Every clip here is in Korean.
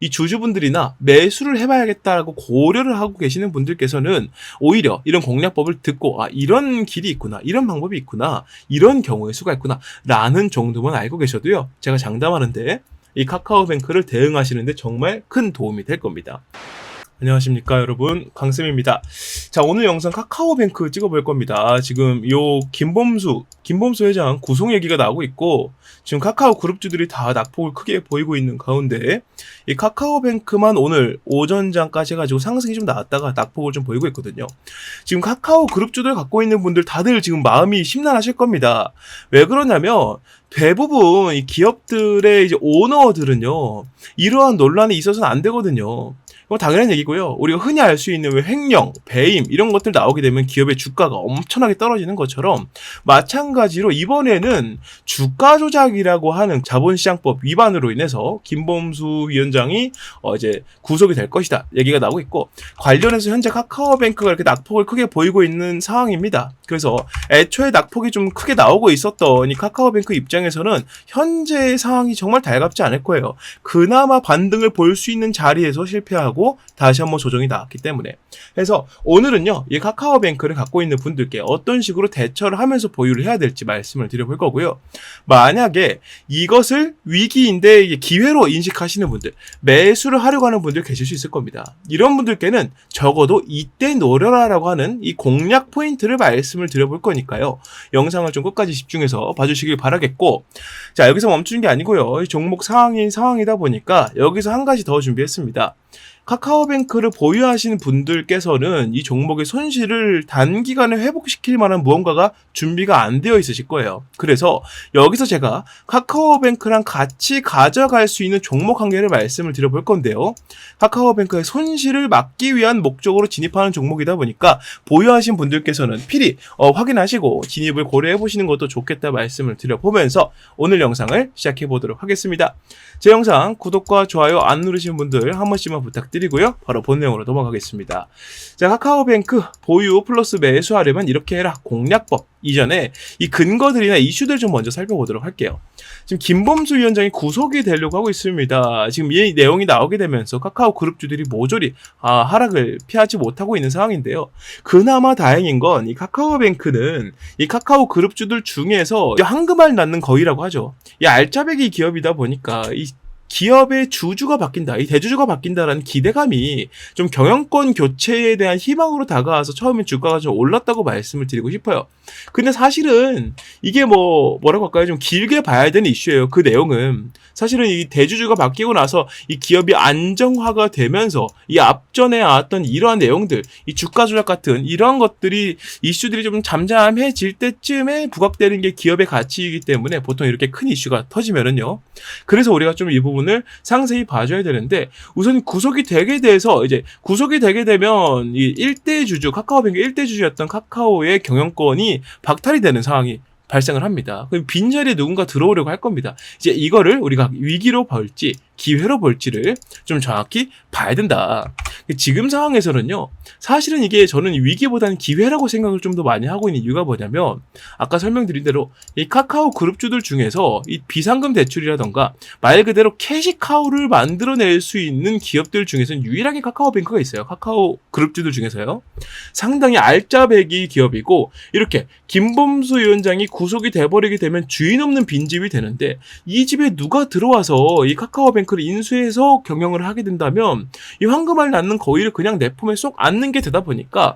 이 주주분들이나 매수를 해봐야겠다라고 고려를 하고 계시는 분들께서는 오히려 이런 공략법을 듣고 이런 길이 있구나, 이런 방법이 있구나, 이런 경우의 수가 있구나 라는 정도만 알고 계셔도요, 제가 장담하는데 이 카카오뱅크를 대응하시는데 정말 큰 도움이 될 겁니다. 안녕하십니까 여러분, 강쌤입니다. 자, 오늘 영상 카카오뱅크 찍어볼 겁니다. 지금 요 김범수 회장 구속 얘기가 나오고 있고, 지금 카카오 그룹주들이 다 낙폭을 크게 보이고 있는 가운데 이 카카오뱅크만 오늘 오전장까지 해가지고 상승이 좀 나왔다가 낙폭을 좀 보이고 있거든요. 지금 카카오 그룹주들 갖고 있는 분들 다들 지금 마음이 심란하실 겁니다. 왜 그러냐면 대부분 이 기업들의 이제 오너들은요, 이러한 논란이 있어서는 안 되거든요. 이건 당연한 얘기고요. 우리가 흔히 알 수 있는 왜 횡령, 배임 이런 것들 나오게 되면 기업의 주가가 엄청나게 떨어지는 것처럼, 마찬가지로 이번에는 주가 조작이라고 하는 자본시장법 위반으로 인해서 김범수 위원장이 이제 구속이 될 것이다 얘기가 나오고 있고, 관련해서 현재 카카오뱅크가 이렇게 낙폭을 크게 보이고 있는 상황입니다. 그래서 애초에 낙폭이 좀 크게 나오고 있었던 이 카카오뱅크 입장에서는 현재의 상황이 정말 달갑지 않을 거예요. 그나마 반등을 볼 수 있는 자리에서 실패하고 다시 한번 조정이 나왔기 때문에. 그래서 오늘은요, 이 카카오뱅크를 갖고 있는 분들께 어떤 식으로 대처를 하면서 보유를 해야 될지 말씀을 드려볼 거고요. 만약에 이것을 위기인데 기회로 인식하시는 분들, 매수를 하려고 하는 분들 계실 수 있을 겁니다. 이런 분들께는 적어도 이때 노려라라고 하는 이 공략 포인트를 말씀을 드려볼 거니까요, 영상을 좀 끝까지 집중해서 봐주시길 바라겠고, 자, 여기서 멈추는 게 아니고요, 이 종목 상황이다 보니까 여기서 한 가지 더 준비했습니다. 카카오뱅크를 보유하시는 분들께서는 이 종목의 손실을 단기간에 회복시킬 만한 무언가가 준비가 안 되어 있으실 거예요. 그래서 여기서 제가 카카오뱅크랑 같이 가져갈 수 있는 종목 한 개를 말씀을 드려볼 건데요, 카카오뱅크의 손실을 막기 위한 목적으로 진입하는 종목이다 보니까 보유하신 분들께서는 필히 확인하시고 진입을 고려해 보시는 것도 좋겠다 말씀을 드려보면서 오늘 영상을 시작해 보도록 하겠습니다. 제 영상 구독과 좋아요 안 누르신 분들 한 번씩만 부탁드리고요, 바로 본 내용으로 넘어가겠습니다. 자, 카카오뱅크 보유 플러스 매수하려면 이렇게 해라 공략법 이전에 이 근거들이나 이슈들 좀 먼저 살펴보도록 할게요. 지금 김범수 위원장이 구속이 되려고 하고 있습니다. 지금 이 내용이 나오게 되면서 카카오 그룹주들이 모조리 하락을 피하지 못하고 있는 상황인데요. 그나마 다행인 건 이 카카오뱅크는 이 카카오 그룹주들 중에서 황금알 낳는 거위라고 하죠. 이 알짜배기 기업이다 보니까 이 기업의 주주가 바뀐다, 이 대주주가 바뀐다라는 기대감이 좀 경영권 교체에 대한 희망으로 다가와서 처음에 주가가 좀 올랐다고 말씀을 드리고 싶어요. 근데 사실은 이게 뭐라고 할까요? 좀 길게 봐야 되는 이슈예요. 그 내용은 사실은 이 대주주가 바뀌고 나서 이 기업이 안정화가 되면서 이 앞전에 나왔던 이러한 내용들, 이 주가 조작 같은 이러한 것들이 이슈들이 좀 잠잠해질 때쯤에 부각되는 게 기업의 가치이기 때문에 보통 이렇게 큰 이슈가 터지면은요. 그래서 우리가 좀 이 부분을 상세히 봐줘야 되는데, 우선 구속이 되게 되면 이 1대 주주, 카카오뱅크 1대 주주였던 카카오의 경영권이 박탈이 되는 상황이 발생을 합니다. 그럼 빈자리에 누군가 들어오려고 할 겁니다. 이제 이거를 우리가 위기로 볼지 기회로 볼지를 좀 정확히 봐야 된다. 지금 상황에서는요, 사실은 이게 저는 위기보다는 기회라고 생각을 좀 더 많이 하고 있는 이유가 뭐냐면, 아까 설명드린 대로 이 카카오 그룹주들 중에서 이 비상금 대출이라던가 말 그대로 캐시카우를 만들어낼 수 있는 기업들 중에서는 유일하게 카카오뱅크가 있어요. 카카오 그룹주들 중에서요. 상당히 알짜배기 기업이고, 이렇게 김범수 위원장이 구속이 돼버리게 되면 주인 없는 빈집이 되는데, 이 집에 누가 들어와서 이 카카오뱅크를 인수해서 경영을 하게 된다면 이 황금알 낳는 거위를 그냥 내 품에 쏙 안는 게 되다 보니까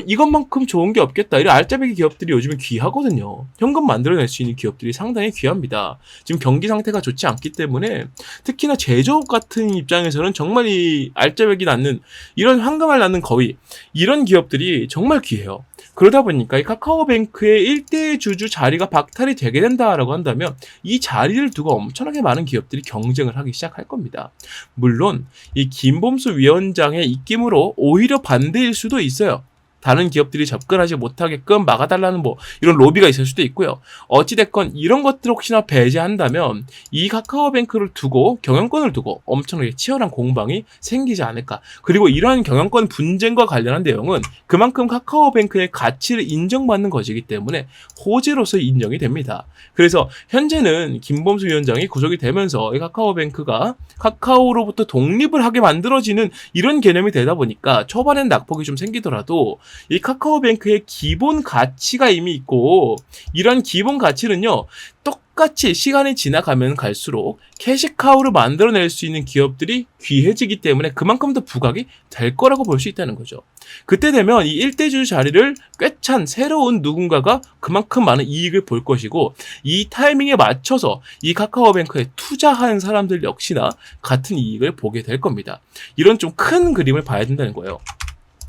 이것만큼 좋은 게 없겠다. 이런 알짜배기 기업들이 요즘은 귀하거든요. 현금 만들어낼 수 있는 기업들이 상당히 귀합니다. 지금 경기 상태가 좋지 않기 때문에 특히나 제조업 같은 입장에서는 정말 이 알짜배기 낳는 이런 황금알 낳는 거위, 이런 기업들이 정말 귀해요. 그러다 보니까 이 카카오뱅크의 1대 주주 자리가 박탈이 되게 된다라고 한다면 이 자리를 두고 엄청나게 많은 기업들이 경쟁을 하기 시작할 겁니다. 물론 이 김범수 위원장의 입김으로 오히려 반대일 수도 있어요. 다른 기업들이 접근하지 못하게끔 막아달라는 뭐 이런 로비가 있을 수도 있고요. 어찌됐건 이런 것들 혹시나 배제한다면 이 카카오뱅크를 두고 경영권을 두고 엄청나게 치열한 공방이 생기지 않을까. 그리고 이러한 경영권 분쟁과 관련한 내용은 그만큼 카카오뱅크의 가치를 인정받는 것이기 때문에 호재로서 인정이 됩니다. 그래서 현재는 김범수 위원장이 구속이 되면서 이 카카오뱅크가 카카오로부터 독립을 하게 만들어지는 이런 개념이 되다 보니까 초반엔 낙폭이 좀 생기더라도 이 카카오뱅크의 기본 가치가 이미 있고 이런 기본 가치는요 똑같이 시간이 지나가면 갈수록 캐시카우를 만들어낼 수 있는 기업들이 귀해지기 때문에 그만큼 더 부각이 될 거라고 볼 수 있다는 거죠. 그때 되면 이 일대주 자리를 꿰찬 새로운 누군가가 그만큼 많은 이익을 볼 것이고 이 타이밍에 맞춰서 이 카카오뱅크에 투자하는 사람들 역시나 같은 이익을 보게 될 겁니다. 이런 좀 큰 그림을 봐야 된다는 거예요.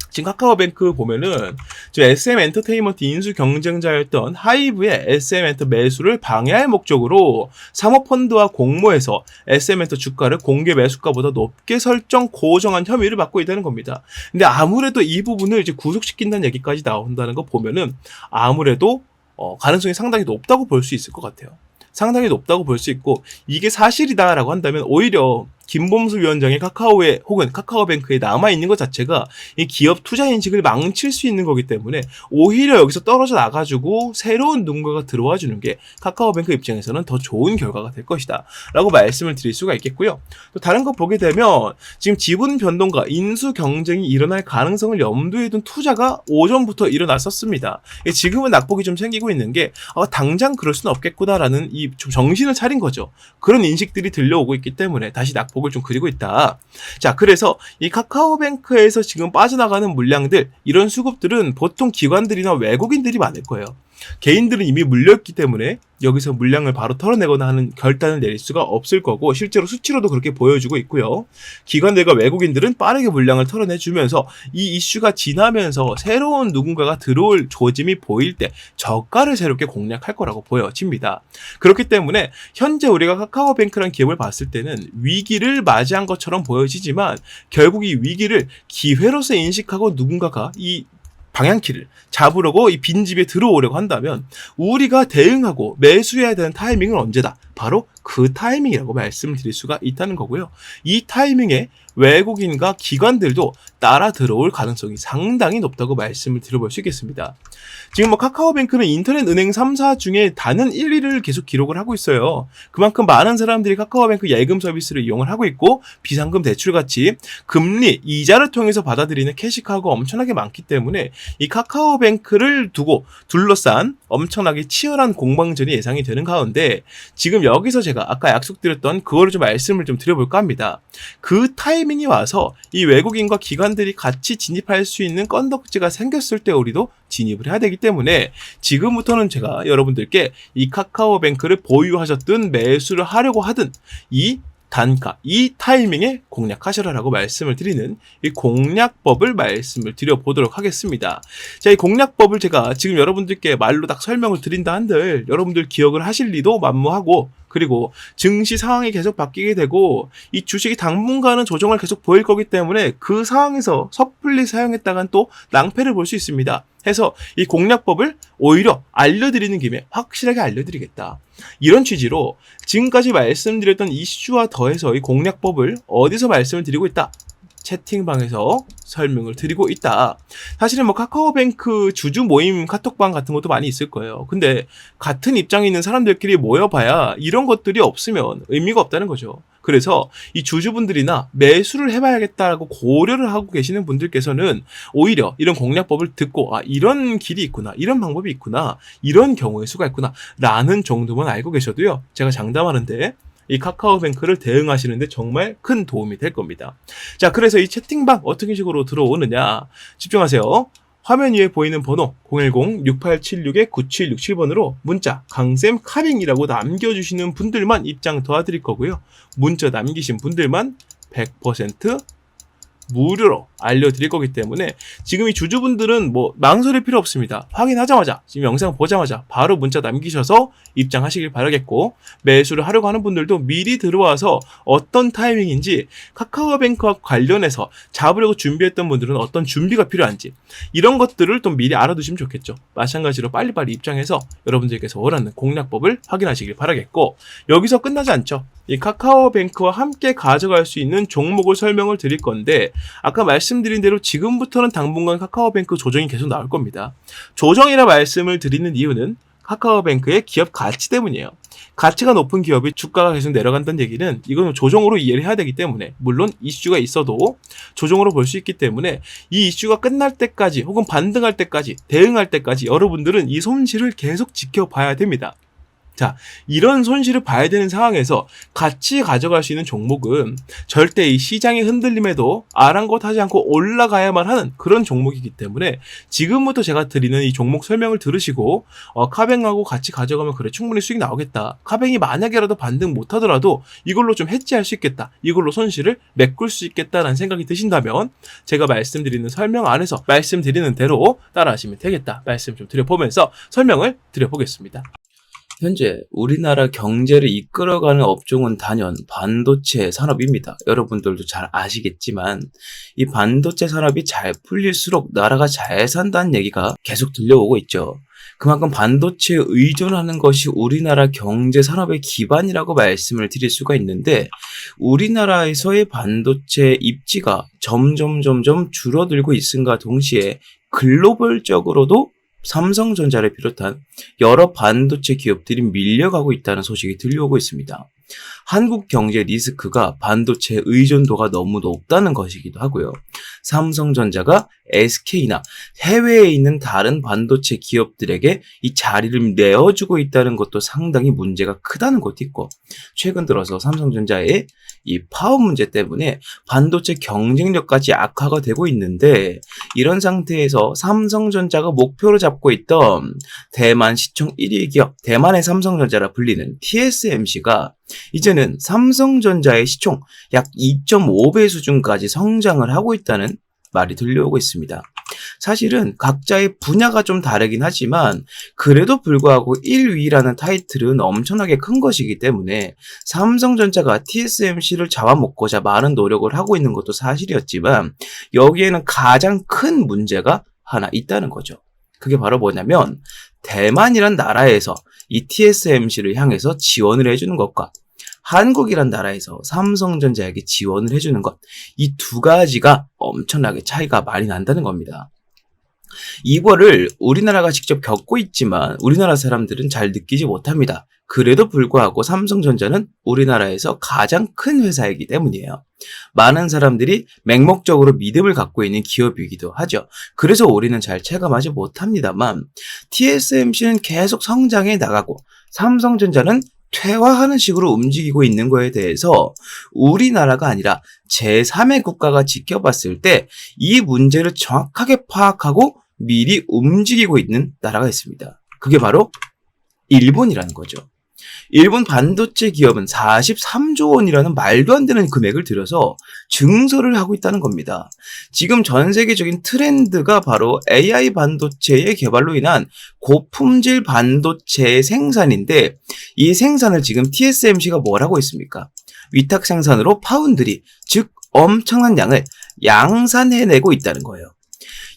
지금 카카오뱅크 보면은 SM 엔터테인먼트 인수 경쟁자였던 하이브의 SM 엔터 매수를 방해할 목적으로 사모펀드와 공모해서 SM 엔터 주가를 공개 매수가보다 높게 설정 고정한 혐의를 받고 있다는 겁니다. 근데 아무래도 이 부분을 이제 구속시킨다는 얘기까지 나온다는 거 보면은 아무래도 가능성이 상당히 높다고 볼 수 있을 것 같아요. 상당히 높다고 볼 수 있고 이게 사실이다라고 한다면 오히려 김범수 위원장의 카카오에 혹은 카카오뱅크에 남아있는 것 자체가 이 기업 투자 인식을 망칠 수 있는 거기 때문에 오히려 여기서 떨어져 나가지고 새로운 누군가가 들어와 주는 게 카카오뱅크 입장에서는 더 좋은 결과가 될 것이다 라고 말씀을 드릴 수가 있겠고요. 또 다른 거 보게 되면 지금 지분 변동과 인수 경쟁이 일어날 가능성을 염두에 둔 투자가 오전부터 일어났었습니다. 지금은 낙폭이 좀 생기고 있는 게 당장 그럴 수는 없겠구나라는 이 좀 정신을 차린 거죠. 그런 인식들이 들려오고 있기 때문에 다시 낙폭을 좀 그리고 있다. 자, 그래서 이 카카오뱅크에서 지금 빠져나가는 물량들, 이런 수급들은 보통 기관들이나 외국인들이 많을 거예요. 개인들은 이미 물렸기 때문에 여기서 물량을 바로 털어내거나 하는 결단을 내릴 수가 없을 거고 실제로 수치로도 그렇게 보여주고 있고요. 기관들과 외국인들은 빠르게 물량을 털어내주면서 이 이슈가 지나면서 새로운 누군가가 들어올 조짐이 보일 때 저가를 새롭게 공략할 거라고 보여집니다. 그렇기 때문에 현재 우리가 카카오뱅크라는 기업을 봤을 때는 위기를 맞이한 것처럼 보여지지만 결국 이 위기를 기회로서 인식하고 누군가가 이 방향키를 잡으려고 이 빈집에 들어오려고 한다면 우리가 대응하고 매수해야 되는 타이밍은 언제다? 바로 그 타이밍이라고 말씀을 드릴 수가 있다는 거고요. 이 타이밍에 외국인과 기관들도 따라 들어올 가능성이 상당히 높다고 말씀을 드려볼 수 있겠습니다. 지금 뭐 카카오뱅크는 인터넷 은행 3사 중에 단연 1위를 계속 기록을 하고 있어요. 그만큼 많은 사람들이 카카오뱅크 예금 서비스를 이용을 하고 있고 비상금 대출같이 금리, 이자를 통해서 받아들이는 캐시카우가 엄청나게 많기 때문에 이 카카오뱅크를 두고 둘러싼 엄청나게 치열한 공방전이 예상이 되는 가운데 지금 여기서 제가 아까 약속드렸던 그거를 좀 말씀을 좀 드려볼까 합니다. 그 타이밍이 와서 이 외국인과 기관들이 같이 진입할 수 있는 건덕지가 생겼을 때 우리도 진입을 해야 되기 때문에 지금부터는 제가 여러분들께 이 카카오뱅크를 보유하셨든 매수를 하려고 하든 이 단가, 이 타이밍에 공략하셔라라고 말씀을 드리는 이 공략법을 말씀을 드려보도록 하겠습니다. 자, 이 공략법을 제가 지금 여러분들께 말로 딱 설명을 드린다 한들 여러분들 기억을 하실 리도 만무하고 그리고 증시 상황이 계속 바뀌게 되고 이 주식이 당분간은 조정을 계속 보일 거기 때문에 그 상황에서 섣불리 사용했다간 또 낭패를 볼 수 있습니다. 해서 이 공략법을 오히려 알려드리는 김에 확실하게 알려드리겠다. 이런 취지로 지금까지 말씀드렸던 이슈와 더해서 이 공략법을 어디서 말씀을 드리고 있다? 채팅방에서 설명을 드리고 있다. 사실은 뭐 카카오뱅크 주주 모임 카톡방 같은 것도 많이 있을 거예요. 근데 같은 입장에 있는 사람들끼리 모여봐야 이런 것들이 없으면 의미가 없다는 거죠. 그래서 이 주주분들이나 매수를 해봐야겠다라고 고려를 하고 계시는 분들께서는 오히려 이런 공략법을 듣고 이런 길이 있구나, 이런 방법이 있구나, 이런 경우의 수가 있구나 라는 정도만 알고 계셔도요. 제가 장담하는데 이 카카오뱅크를 대응하시는데 정말 큰 도움이 될 겁니다. 자, 그래서 이 채팅방 어떻게 식으로 들어오느냐 집중하세요. 화면 위에 보이는 번호 010-6876-9767번으로 문자 강쌤 카빙이라고 남겨주시는 분들만 입장 도와드릴 거고요. 문자 남기신 분들만 100% 무료로 알려드릴 거기 때문에 지금 이 주주분들은 뭐 망설일 필요 없습니다. 확인하자마자 지금 영상 보자마자 바로 문자 남기셔서 입장하시길 바라겠고, 매수를 하려고 하는 분들도 미리 들어와서 어떤 타이밍인지, 카카오뱅크와 관련해서 잡으려고 준비했던 분들은 어떤 준비가 필요한지 이런 것들을 좀 미리 알아두시면 좋겠죠. 마찬가지로 빨리빨리 입장해서 여러분들께서 원하는 공략법을 확인하시길 바라겠고, 여기서 끝나지 않죠. 이 카카오뱅크와 함께 가져갈 수 있는 종목을 설명을 드릴 건데, 아까 말씀드린 대로 지금부터는 당분간 카카오뱅크 조정이 계속 나올 겁니다. 조정이라 말씀을 드리는 이유는 카카오뱅크의 기업 가치 때문이에요. 가치가 높은 기업이 주가가 계속 내려간다는 얘기는 이건 조정으로 이해를 해야 되기 때문에, 물론 이슈가 있어도 조정으로 볼 수 있기 때문에 이 이슈가 끝날 때까지 혹은 반등할 때까지, 대응할 때까지 여러분들은 이 손실을 계속 지켜봐야 됩니다. 자, 이런 손실을 봐야 되는 상황에서 같이 가져갈 수 있는 종목은 절대 이 시장의 흔들림에도 아랑곳하지 않고 올라가야만 하는 그런 종목이기 때문에, 지금부터 제가 드리는 이 종목 설명을 들으시고 카뱅하고 같이 가져가면 그래 충분히 수익 나오겠다, 카뱅이 만약에라도 반등 못하더라도 이걸로 좀 해지할 수 있겠다, 이걸로 손실을 메꿀 수 있겠다라는 생각이 드신다면 제가 말씀드리는 설명 안에서 말씀드리는 대로 따라하시면 되겠다 말씀 좀 드려보면서 설명을 드려보겠습니다. 현재 우리나라 경제를 이끌어가는 업종은 단연 반도체 산업입니다. 여러분들도 잘 아시겠지만 이 반도체 산업이 잘 풀릴수록 나라가 잘 산다는 얘기가 계속 들려오고 있죠. 그만큼 반도체에 의존하는 것이 우리나라 경제 산업의 기반이라고 말씀을 드릴 수가 있는데, 우리나라에서의 반도체 입지가 점점 줄어들고 있음과 동시에 글로벌적으로도 삼성전자를 비롯한 여러 반도체 기업들이 밀려가고 있다는 소식이 들려오고 있습니다. 한국 경제 리스크가 반도체 의존도가 너무 높다는 것이기도 하고요. 삼성전자가 SK나 해외에 있는 다른 반도체 기업들에게 이 자리를 내어주고 있다는 것도 상당히 문제가 크다는 것도 있고, 최근 들어서 삼성전자의 이 파업 문제 때문에 반도체 경쟁력까지 악화가 되고 있는데, 이런 상태에서 삼성전자가 목표로 잡고 있던 대만 시총 1위 기업, 대만의 삼성전자라 불리는 TSMC가 이제는 삼성전자의 시총 약 2.5배 수준까지 성장을 하고 있다는 말이 들려오고 있습니다. 사실은 각자의 분야가 좀 다르긴 하지만 그래도 불구하고 1위라는 타이틀은 엄청나게 큰 것이기 때문에 삼성전자가 TSMC를 잡아먹고자 많은 노력을 하고 있는 것도 사실이었지만, 여기에는 가장 큰 문제가 하나 있다는 거죠. 그게 바로 뭐냐면, 대만이란 나라에서 이 TSMC를 향해서 지원을 해주는 것과 한국이란 나라에서 삼성전자에게 지원을 해주는 것, 이 두 가지가 엄청나게 차이가 많이 난다는 겁니다. 이거를 우리나라가 직접 겪고 있지만 우리나라 사람들은 잘 느끼지 못합니다. 그래도 불구하고 삼성전자는 우리나라에서 가장 큰 회사이기 때문이에요. 많은 사람들이 맹목적으로 믿음을 갖고 있는 기업이기도 하죠. 그래서 우리는 잘 체감하지 못합니다만, TSMC는 계속 성장해 나가고 삼성전자는 퇴화하는 식으로 움직이고 있는 거에 대해서 우리나라가 아니라 제3의 국가가 지켜봤을 때 이 문제를 정확하게 파악하고 미리 움직이고 있는 나라가 있습니다. 그게 바로 일본이라는 거죠. 일본 반도체 기업은 43조 원이라는 말도 안 되는 금액을 들여서 증설을 하고 있다는 겁니다. 지금 전 세계적인 트렌드가 바로 AI 반도체의 개발로 인한 고품질 반도체 생산인데, 이 생산을 지금 TSMC가 뭘 하고 있습니까? 위탁 생산으로 파운드리, 즉 엄청난 양을 양산해내고 있다는 거예요.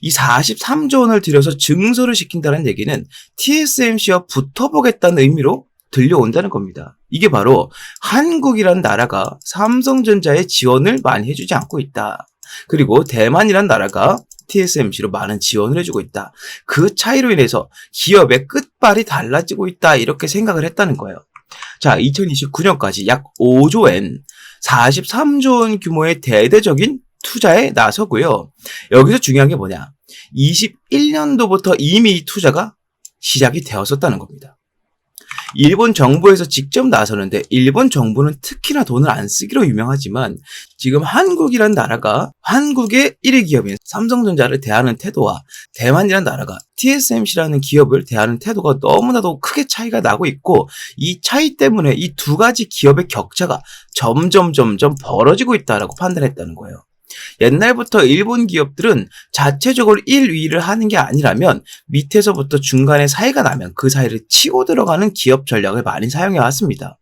이 43조 원을 들여서 증설을 시킨다는 얘기는 TSMC와 붙어보겠다는 의미로 들려온다는 겁니다. 이게 바로 한국이란 나라가 삼성전자에 지원을 많이 해주지 않고 있다. 그리고 대만이란 나라가 TSMC로 많은 지원을 해주고 있다. 그 차이로 인해서 기업의 끝발이 달라지고 있다. 이렇게 생각을 했다는 거예요. 자, 2029년까지 약 5조엔 43조 원 규모의 대대적인 투자에 나서고요. 여기서 중요한 게 뭐냐? 21년도부터 이미 이 투자가 시작이 되었었다는 겁니다. 일본 정부에서 직접 나서는데, 일본 정부는 특히나 돈을 안 쓰기로 유명하지만 지금 한국이란 나라가 한국의 1위 기업인 삼성전자를 대하는 태도와 대만이란 나라가 TSMC라는 기업을 대하는 태도가 너무나도 크게 차이가 나고 있고, 이 차이 때문에 이 두 가지 기업의 격차가 점점 벌어지고 있다라고 판단했다는 거예요. 옛날부터 일본 기업들은 자체적으로 1위를 하는 게 아니라면 밑에서부터 중간에 사이가 나면 그 사이를 치고 들어가는 기업 전략을 많이 사용해 왔습니다.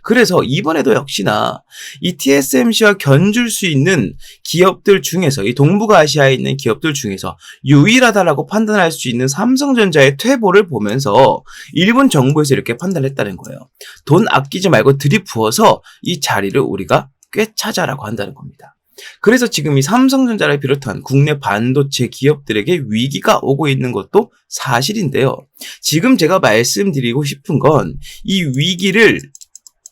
그래서 이번에도 역시나 이 TSMC와 견줄 수 있는 기업들 중에서, 이 동북아시아에 있는 기업들 중에서 유일하다라고 판단할 수 있는 삼성전자의 퇴보를 보면서 일본 정부에서 이렇게 판단했다는 거예요. 돈 아끼지 말고 들이부어서 이 자리를 우리가 꿰차자라고 한다는 겁니다. 그래서 지금 이 삼성전자를 비롯한 국내 반도체 기업들에게 위기가 오고 있는 것도 사실인데요. 지금 제가 말씀드리고 싶은 건 이 위기를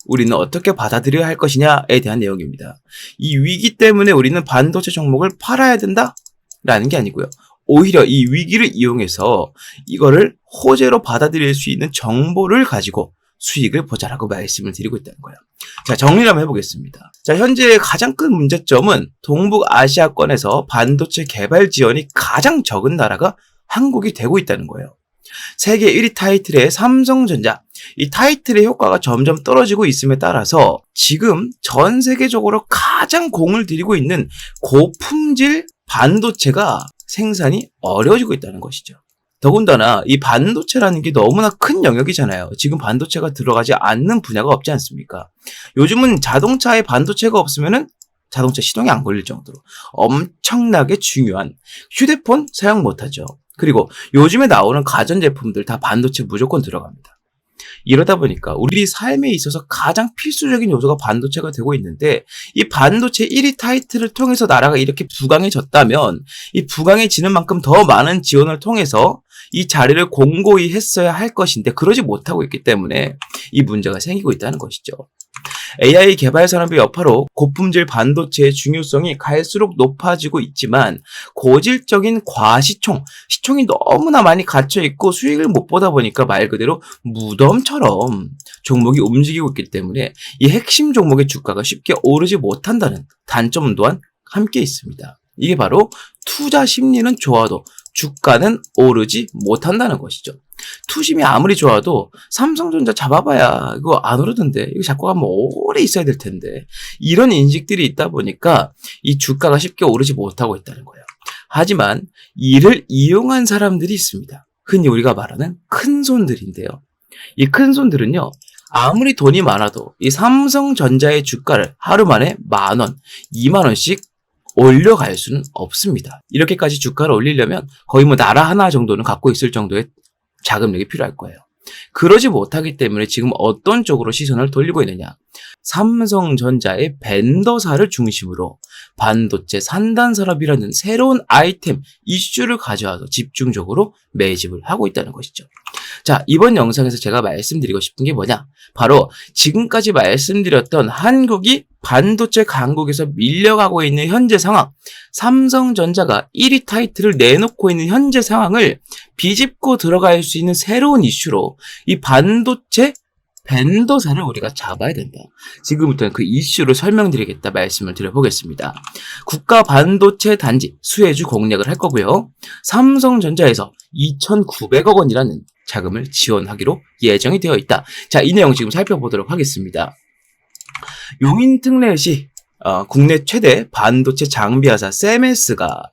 우리는 어떻게 받아들여야 할 것이냐에 대한 내용입니다. 이 위기 때문에 우리는 반도체 종목을 팔아야 된다라는 게 아니고요. 오히려 이 위기를 이용해서 이거를 호재로 받아들일 수 있는 정보를 가지고 수익을 보자라고 말씀을 드리고 있다는 거예요. 자, 정리를 한번 해보겠습니다. 자, 현재 가장 큰 문제점은 동북아시아권에서 반도체 개발 지원이 가장 적은 나라가 한국이 되고 있다는 거예요. 세계 1위 타이틀의 삼성전자, 이 타이틀의 효과가 점점 떨어지고 있음에 따라서 지금 전 세계적으로 가장 공을 들이고 있는 고품질 반도체가 생산이 어려워지고 있다는 것이죠. 더군다나 이 반도체라는 게 너무나 큰 영역이잖아요. 지금 반도체가 들어가지 않는 분야가 없지 않습니까? 요즘은 자동차에 반도체가 없으면은 자동차 시동이 안 걸릴 정도로 엄청나게 중요한 휴대폰 사용 못하죠. 그리고 요즘에 나오는 가전제품들 다 반도체 무조건 들어갑니다. 이러다 보니까 우리 삶에 있어서 가장 필수적인 요소가 반도체가 되고 있는데, 이 반도체 1위 타이틀을 통해서 나라가 이렇게 부강해졌다면 이 부강해지는 만큼 더 많은 지원을 통해서 이 자리를 공고히 했어야 할 것인데 그러지 못하고 있기 때문에 이 문제가 생기고 있다는 것이죠. AI 개발 산업의 여파로 고품질 반도체의 중요성이 갈수록 높아지고 있지만 고질적인 시총이 너무나 많이 갇혀있고 수익을 못 보다 보니까 말 그대로 무덤처럼 종목이 움직이고 있기 때문에 이 핵심 종목의 주가가 쉽게 오르지 못한다는 단점 또한 함께 있습니다. 이게 바로 투자 심리는 좋아도 주가는 오르지 못한다는 것이죠. 투심이 아무리 좋아도 삼성전자 잡아봐야 이거 안 오르던데, 이거 잡고 가면 오래 있어야 될 텐데, 이런 인식들이 있다 보니까 이 주가가 쉽게 오르지 못하고 있다는 거예요. 하지만 이를 이용한 사람들이 있습니다. 흔히 우리가 말하는 큰손들인데요. 이 큰손들은요, 아무리 돈이 많아도 이 삼성전자의 주가를 하루 만에 10,000원, 20,000원씩 올려갈 수는 없습니다. 이렇게까지 주가를 올리려면 거의 나라 하나 정도는 갖고 있을 정도의 자금력이 필요할 거예요. 그러지 못하기 때문에 지금 어떤 쪽으로 시선을 돌리고 있느냐. 삼성전자의 벤더사를 중심으로 반도체 산단 산업이라는 새로운 아이템, 이슈를 가져와서 집중적으로 매집을 하고 있다는 것이죠. 자, 이번 영상에서 제가 말씀드리고 싶은 게 뭐냐? 바로 지금까지 말씀드렸던 한국이 반도체 강국에서 밀려가고 있는 현재 상황, 삼성전자가 1위 타이틀을 내놓고 있는 현재 상황을 비집고 들어갈 수 있는 새로운 이슈로 이 반도체 벤더사를 우리가 잡아야 된다. 지금부터는 그 이슈를 설명드리겠다 말씀을 드려보겠습니다. 국가 반도체 단지 수혜주 공략을 할 거고요. 삼성전자에서 2,900억 원이라는 자금을 지원하기로 예정이 되어 있다. 자, 이 내용 지금 살펴보도록 하겠습니다. 용인특례시 국내 최대 반도체 장비회사 세메스가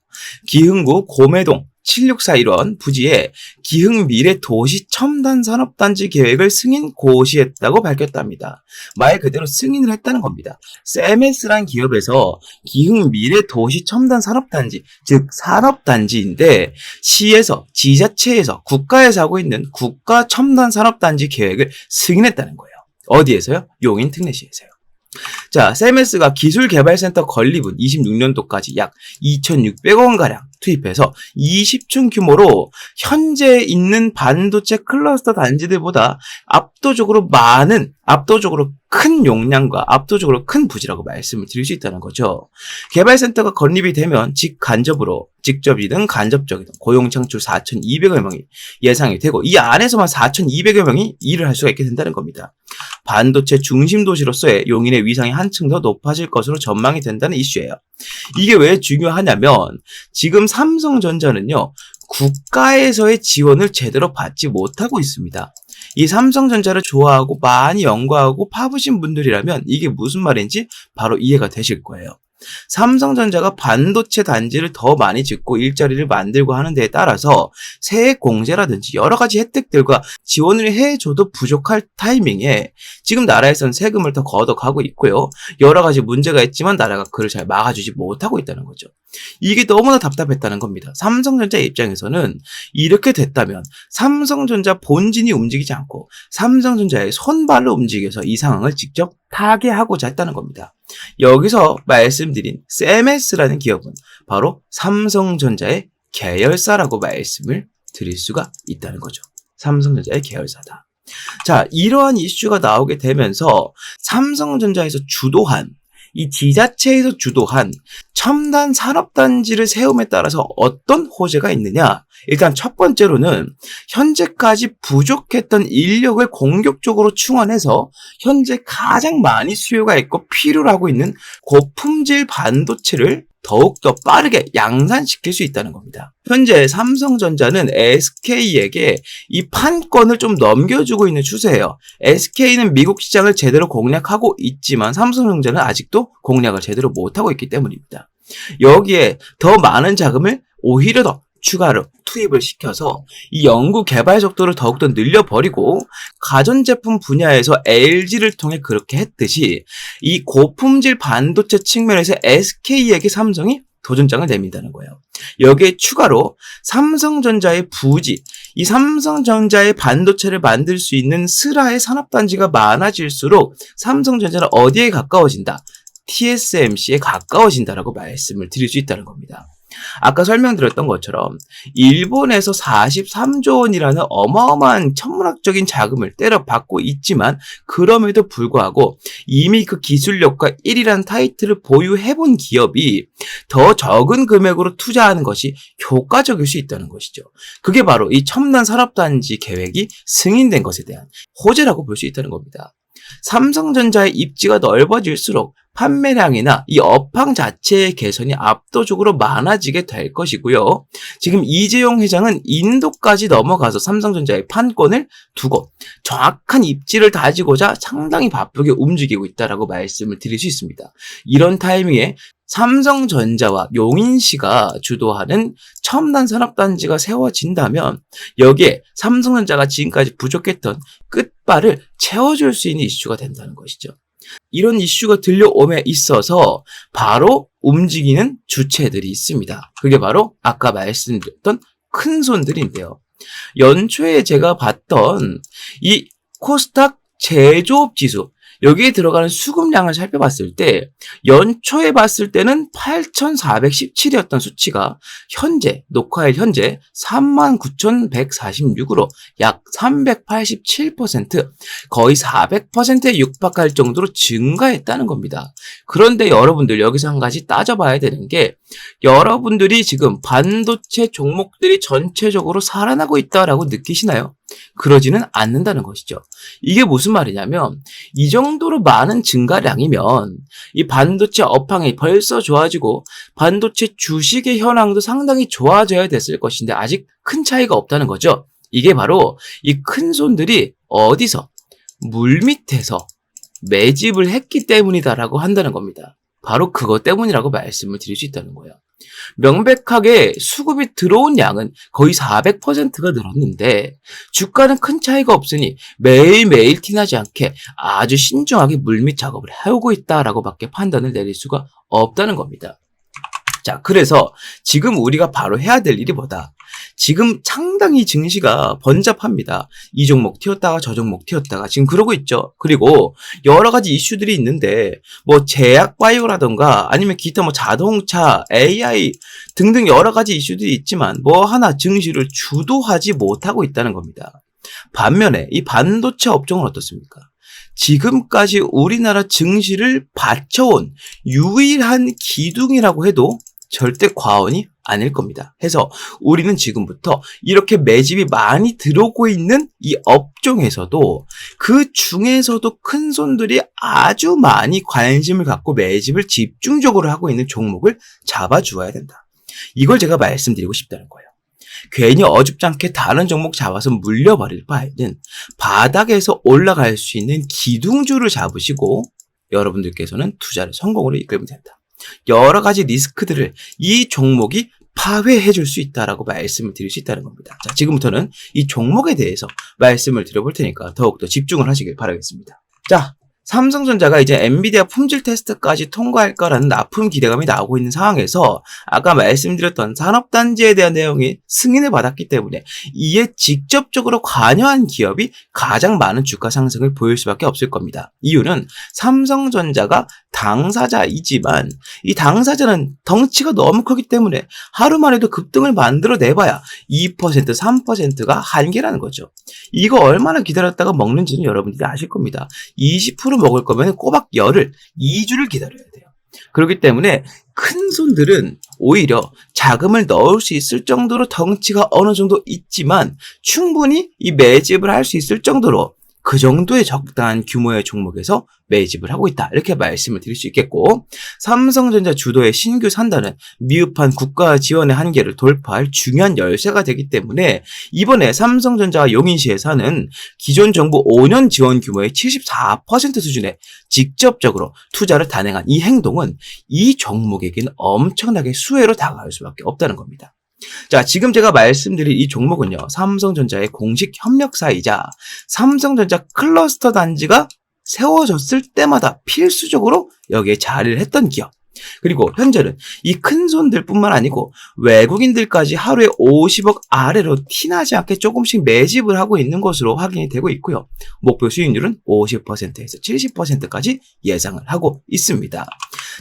기흥구 고매동 7641원 부지에 기흥미래 도시 첨단 산업단지 계획을 승인 고시했다고 밝혔답니다. 말 그대로 승인을 했다는 겁니다. 세메스란 기업에서 기흥미래 도시 첨단 산업단지, 즉 산업단지인데 시에서, 지자체에서, 국가에서 하고 있는 국가 첨단 산업단지 계획을 승인했다는 거예요. 어디에서요? 용인특례시에서요. 자, 세메스가 기술개발센터 건립은 26년도까지 약 2,600원가량 투입해서 20층 규모로 현재 있는 반도체 클러스터 단지들보다 압도적으로 큰 용량과 압도적으로 큰 부지라고 말씀을 드릴 수 있다는 거죠. 개발센터가 건립이 되면 직접이든 간접적이든 고용 창출 4,200여 명이 예상이 되고 이 안에서만 4,200여 명이 일을 할 수가 있게 된다는 겁니다. 반도체 중심 도시로서의 용인의 위상이 한층 더 높아질 것으로 전망이 된다는 이슈예요. 이게 왜 중요하냐면 지금 삼성전자는요, 국가에서의 지원을 제대로 받지 못하고 있습니다. 이 삼성전자를 좋아하고 많이 연구하고 파보신 분들이라면 이게 무슨 말인지 바로 이해가 되실 거예요. 삼성전자가 반도체 단지를 더 많이 짓고 일자리를 만들고 하는 데에 따라서 세액 공제라든지 여러 가지 혜택들과 지원을 해줘도 부족할 타이밍에 지금 나라에서는 세금을 더 걷어가고 있고요. 여러 가지 문제가 있지만 나라가 그를 잘 막아주지 못하고 있다는 거죠. 이게 너무나 답답했다는 겁니다. 삼성전자 입장에서는 이렇게 됐다면 삼성전자 본진이 움직이지 않고 삼성전자의 손발로 움직여서 이 상황을 직접 타개하고자 했다는 겁니다. 여기서 말씀드린 셈에스라는 기업은 바로 삼성전자의 계열사라고 말씀을 드릴 수가 있다는 거죠. 삼성전자의 계열사다. 자, 이러한 이슈가 나오게 되면서 삼성전자에서 주도한 이 지자체에서 주도한 첨단 산업단지를 세움에 따라서 어떤 호재가 있느냐? 일단 첫 번째로는 현재까지 부족했던 인력을 공격적으로 충원해서 현재 가장 많이 수요가 있고 필요로 하고 있는 고품질 반도체를 더욱더 빠르게 양산시킬 수 있다는 겁니다. 현재 삼성전자는 SK에게 이 판권을 좀 넘겨주고 있는 추세예요. SK는 미국 시장을 제대로 공략하고 있지만 삼성전자는 아직도 공략을 제대로 못하고 있기 때문입니다. 여기에 더 많은 자금을 오히려 더 추가로 투입을 시켜서 이 연구 개발 속도를 더욱더 늘려버리고 가전제품 분야에서 LG를 통해 그렇게 했듯이 이 고품질 반도체 측면에서 SK에게 삼성이 도전장을 내민다는 거예요. 여기에 추가로 삼성전자의 부지, 이 삼성전자의 반도체를 만들 수 있는 슬하의 산업단지가 많아질수록 삼성전자는 어디에 가까워진다? TSMC에 가까워진다라고 말씀을 드릴 수 있다는 겁니다. 아까 설명드렸던 것처럼 일본에서 43조 원이라는 어마어마한 천문학적인 자금을 때려받고 있지만 그럼에도 불구하고 이미 그 기술력과 1위라는 타이틀을 보유해본 기업이 더 적은 금액으로 투자하는 것이 효과적일 수 있다는 것이죠. 그게 바로 이 첨단 산업단지 계획이 승인된 것에 대한 호재라고 볼 수 있다는 겁니다. 삼성전자의 입지가 넓어질수록 판매량이나 이 업황 자체의 개선이 압도적으로 많아지게 될 것이고요. 지금 이재용 회장은 인도까지 넘어가서 삼성전자의 판권을 두고 정확한 입지를 다지고자 상당히 바쁘게 움직이고 있다라고 말씀을 드릴 수 있습니다. 이런 타이밍에 삼성전자와 용인시가 주도하는 첨단 산업단지가 세워진다면 여기에 삼성전자가 지금까지 부족했던 끝발을 채워줄 수 있는 이슈가 된다는 것이죠. 이런 이슈가 들려옴에 있어서 바로 움직이는 주체들이 있습니다. 그게 바로 아까 말씀드렸던 큰 손들인데요. 연초에 제가 봤던 이 코스닥 제조업 지수, 여기에 들어가는 수급량을 살펴봤을 때 연초에 봤을 때는 8,417이었던 수치가 현재 녹화일 현재 39,146으로 약 387% 거의 400%에 육박할 정도로 증가했다는 겁니다. 그런데 여러분들 여기서 한 가지 따져봐야 되는 게 여러분들이 지금 반도체 종목들이 전체적으로 살아나고 있다라고 느끼시나요? 그러지는 않는다는 것이죠. 이게 무슨 말이냐면 이 정도로 많은 증가량이면 이 반도체 업황이 벌써 좋아지고 반도체 주식의 현황도 상당히 좋아져야 됐을 것인데 아직 큰 차이가 없다는 거죠. 이게 바로 이 큰 손들이 어디서 물밑에서 매집을 했기 때문이다라고 한다는 겁니다. 바로 그것 때문이라고 말씀을 드릴 수 있다는 거예요. 명백하게 수급이 들어온 양은 거의 400%가 늘었는데 주가는 큰 차이가 없으니 매일매일 티나지 않게 아주 신중하게 물밑 작업을 해오고 있다라고 밖에 판단을 내릴 수가 없다는 겁니다. 자, 그래서 지금 우리가 바로 해야 될 일이 뭐다? 지금 상당히 증시가 번잡합니다. 이 종목 튀었다가 저 종목 튀었다가 지금 그러고 있죠. 그리고 여러 가지 이슈들이 있는데 뭐 제약 바이오라던가 아니면 기타 뭐 자동차, AI 등등 여러 가지 이슈들이 있지만 뭐 하나 증시를 주도하지 못하고 있다는 겁니다. 반면에 이 반도체 업종은 어떻습니까? 지금까지 우리나라 증시를 받쳐온 유일한 기둥이라고 해도 절대 과언이 아닐 겁니다. 해서 우리는 지금부터 이렇게 매집이 많이 들어오고 있는 이 업종에서도 그 중에서도 큰 손들이 아주 많이 관심을 갖고 매집을 집중적으로 하고 있는 종목을 잡아주어야 된다. 이걸 제가 말씀드리고 싶다는 거예요. 괜히 어줍잖게 다른 종목 잡아서 물려버릴 바에는 바닥에서 올라갈 수 있는 기둥주를 잡으시고 여러분들께서는 투자를 성공으로 이끌면 된다. 여러 가지 리스크들을 이 종목이 파회해 줄 수 있다라고 말씀을 드릴 수 있다는 겁니다. 자, 지금부터는 이 종목에 대해서 말씀을 드려볼 테니까 더욱더 집중을 하시길 바라겠습니다. 자, 삼성전자가 이제 엔비디아 품질 테스트까지 통과할 거라는 나품 기대감이 나오고 있는 상황에서 아까 말씀드렸던 산업단지에 대한 내용이 승인을 받았기 때문에 이에 직접적으로 관여한 기업이 가장 많은 주가 상승을 보일 수밖에 없을 겁니다. 이유는 삼성전자가 당사자이지만 이 당사자는 덩치가 너무 크기 때문에 하루만 해도 급등을 만들어내봐야 2%, 3%가 한계라는 거죠. 이거 얼마나 기다렸다가 먹는지는 여러분들이 아실 겁니다. 20% 먹을 거면 꼬박 열흘, 2주를 기다려야 돼요. 그렇기 때문에 큰 손들은 오히려 자금을 넣을 수 있을 정도로 덩치가 어느 정도 있지만 충분히 이 매집을 할 수 있을 정도로 그 정도의 적당한 규모의 종목에서 매집을 하고 있다. 이렇게 말씀을 드릴 수 있겠고, 삼성전자 주도의 신규 산단은 미흡한 국가 지원의 한계를 돌파할 중요한 열쇠가 되기 때문에 이번에 삼성전자와 용인시에서는 기존 정부 5년 지원 규모의 74% 수준에 직접적으로 투자를 단행한 이 행동은 이 종목에게는 엄청나게 수혜로 다가갈 수밖에 없다는 겁니다. 자, 지금 제가 말씀드린 이 종목은요, 삼성전자의 공식 협력사이자 삼성전자 클러스터 단지가 세워졌을 때마다 필수적으로 여기에 자리를 했던 기업. 그리고 현재는 이 큰 손들뿐만 아니고 외국인들까지 하루에 50억 아래로 티나지 않게 조금씩 매집을 하고 있는 것으로 확인이 되고 있고요. 목표 수익률은 50%에서 70%까지 예상을 하고 있습니다.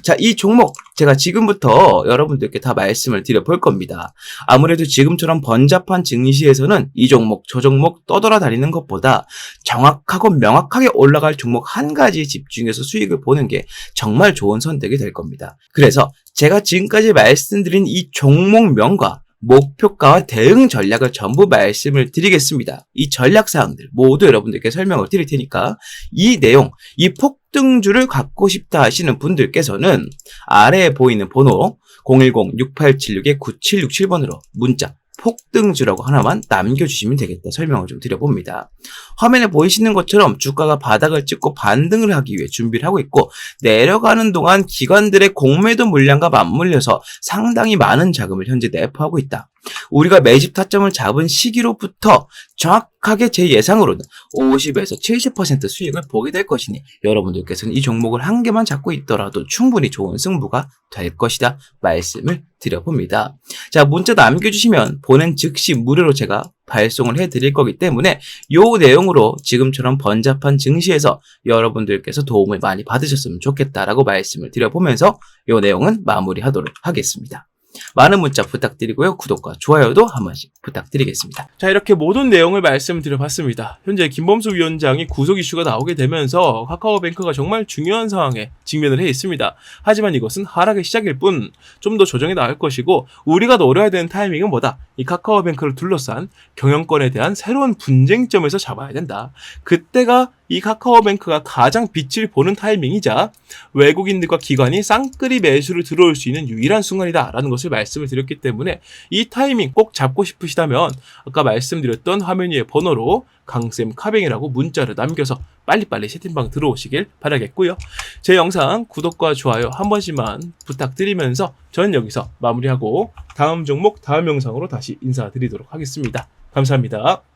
자, 이 종목 제가 지금부터 여러분들께 다 말씀을 드려볼 겁니다. 아무래도 지금처럼 번잡한 증시에서는 이 종목, 저 종목 떠돌아다니는 것보다 정확하고 명확하게 올라갈 종목 한 가지에 집중해서 수익을 보는 게 정말 좋은 선택이 될 겁니다. 그래서 제가 지금까지 말씀드린 이 종목명과 목표가와 대응 전략을 전부 말씀을 드리겠습니다. 이 전략사항들 모두 여러분들께 설명을 드릴 테니까 이 내용, 이 폭등주를 갖고 싶다 하시는 분들께서는 아래에 보이는 번호 010-6876-9767번으로 문자 폭등주라고 하나만 남겨주시면 되겠다 설명을 좀 드려봅니다. 화면에 보이시는 것처럼 주가가 바닥을 찍고 반등을 하기 위해 준비를 하고 있고 내려가는 동안 기관들의 공매도 물량과 맞물려서 상당히 많은 자금을 현재 내포하고 있다. 우리가 매집 타점을 잡은 시기로부터 정확하게 제 예상으로는 50에서 70% 수익을 보게 될 것이니 여러분들께서는 이 종목을 한 개만 잡고 있더라도 충분히 좋은 승부가 될 것이다 말씀을 드려봅니다. 자, 문자 남겨주시면 보낸 즉시 무료로 제가 발송을 해드릴 거기 때문에 이 내용으로 지금처럼 번잡한 증시에서 여러분들께서 도움을 많이 받으셨으면 좋겠다라고 말씀을 드려보면서 이 내용은 마무리하도록 하겠습니다. 많은 문자 부탁드리고요. 구독과 좋아요도 한 번씩 부탁드리겠습니다. 자, 이렇게 모든 내용을 말씀드려봤습니다. 현재 김범수 위원장이 구속 이슈가 나오게 되면서 카카오뱅크가 정말 중요한 상황에 직면을 해 있습니다. 하지만 이것은 하락의 시작일 뿐 좀 더 조정이 나올 것이고 우리가 노려야 되는 타이밍은 뭐다? 이 카카오뱅크를 둘러싼 경영권에 대한 새로운 분쟁점에서 잡아야 된다. 그때가 이 카카오뱅크가 가장 빛을 보는 타이밍이자 외국인들과 기관이 쌍끌이 매수를 들어올 수 있는 유일한 순간이다라는 것을 말씀을 드렸기 때문에 이 타이밍 꼭 잡고 싶으시다면 아까 말씀드렸던 화면 위에 번호로 강쌤 카뱅이라고 문자를 남겨서 빨리빨리 채팅방 들어오시길 바라겠고요. 제 영상 구독과 좋아요 한 번씩만 부탁드리면서 저는 여기서 마무리하고 다음 종목 다음 영상으로 다시 인사드리도록 하겠습니다. 감사합니다.